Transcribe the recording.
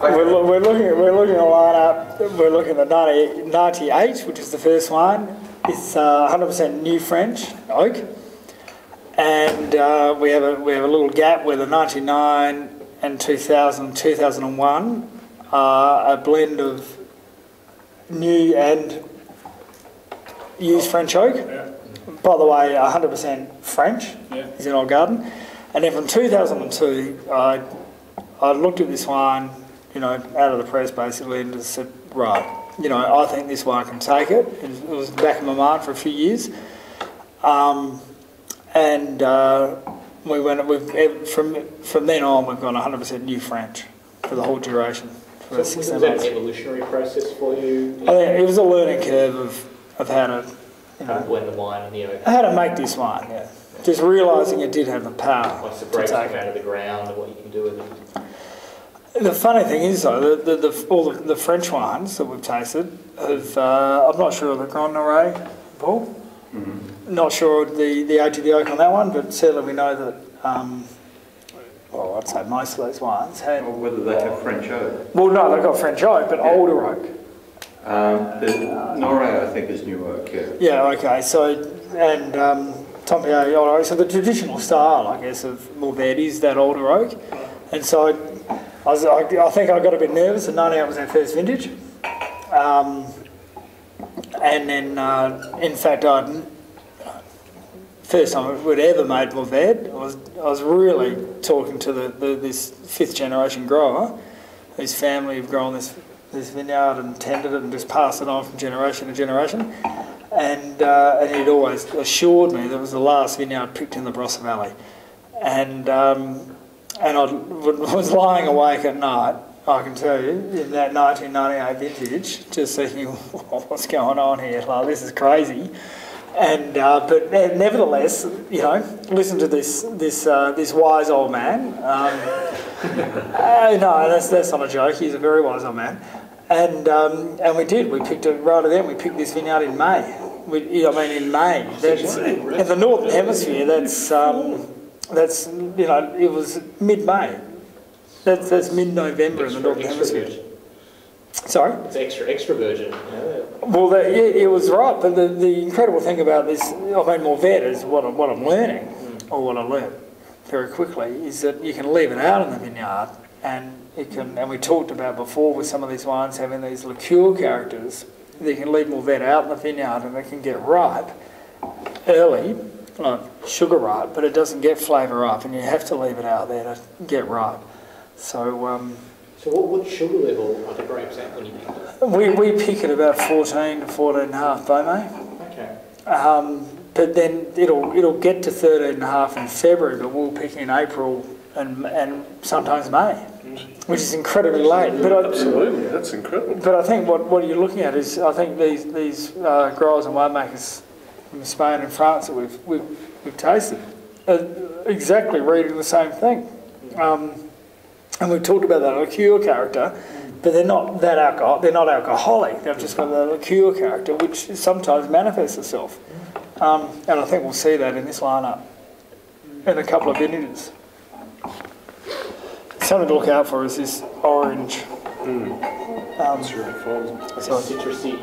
We're looking at a lineup. We're looking at 1998, which is the first one. It's 100% new French oak, and we have a little gap where the 99 and 2000, 2001 are a blend of new and used French oak. Yeah. By the way, 100% French. Yeah. Is in our garden, and then from 2002, I looked at this wine, out of the press basically, and just said, right, I think this wine can take it. It was in the back of my mind for a few years, we went with from then on. We've gone 100% new French for the whole duration. For was that an evolutionary process for you? I think it was a learning curve of how to, blend the wine and the oak. How to make this wine. Yeah, just realising it did have the power. Once the grapes come out of the ground and what you can do with it. The funny thing is, though, all the French wines that we've tasted have, I'm not sure of the Grand Noret, Paul. Mm-hmm. Not sure of the age of the oak on that one, but certainly we know that, I'd say most of those wines had... Or whether they have French oak. Well, no, they've got French oak, but older oak. The Noret, I think, is new oak, yeah. Yeah, okay, so, and Tempier old oak, so the traditional style, I guess, of Mourvedre is that older oak, and so I think I got a bit nervous. At 98 was our first vintage, and then in fact, first time we'd ever made Mourvedre. I was really talking to this fifth generation grower, whose family have grown this vineyard and tended it and just passed it on from generation to generation, and he'd always assured me that it was the last vineyard picked in the Barossa Valley, and I was lying awake at night, I can tell you, in that 1998 vintage, just thinking, what's going on here? Like, this is crazy. And but nevertheless, listen to this wise old man. No, that's not a joke. He's a very wise old man. And we did. We picked it right then. We picked this vineyard in May. In May. That's in the northern hemisphere. That's it was mid-May. That's mid-November in the northern hemisphere. Sorry? It's extra virgin. Well, it was right, but the incredible thing about this, Mourvedre is what I'm learning, or what I learned very quickly, is that you can leave it out in the vineyard, and we talked about before with some of these wines having these liqueur characters, you can leave Mourvedre out in the vineyard and it can get ripe early, like sugar ripe, but it doesn't get flavour ripe, and you have to leave it out there to get ripe. So what sugar level are the grapes at when you pick them? We pick at about 14 to 14.5 Beaumay. Okay. But then it'll get to 13.5 in February, but we'll pick in April and sometimes May, which is incredibly late. Absolutely, that's incredible. But I think what you're looking at is, I think these growers and winemakers from Spain and France that we've tasted are exactly reading the same thing. And we've talked about that liqueur character, but they're not that they're not alcoholic. They've just got that liqueur character, which sometimes manifests itself. And I think we'll see that in this lineup in a couple of vintages. Something to look out for is this orange. It's really fun. Citrusy.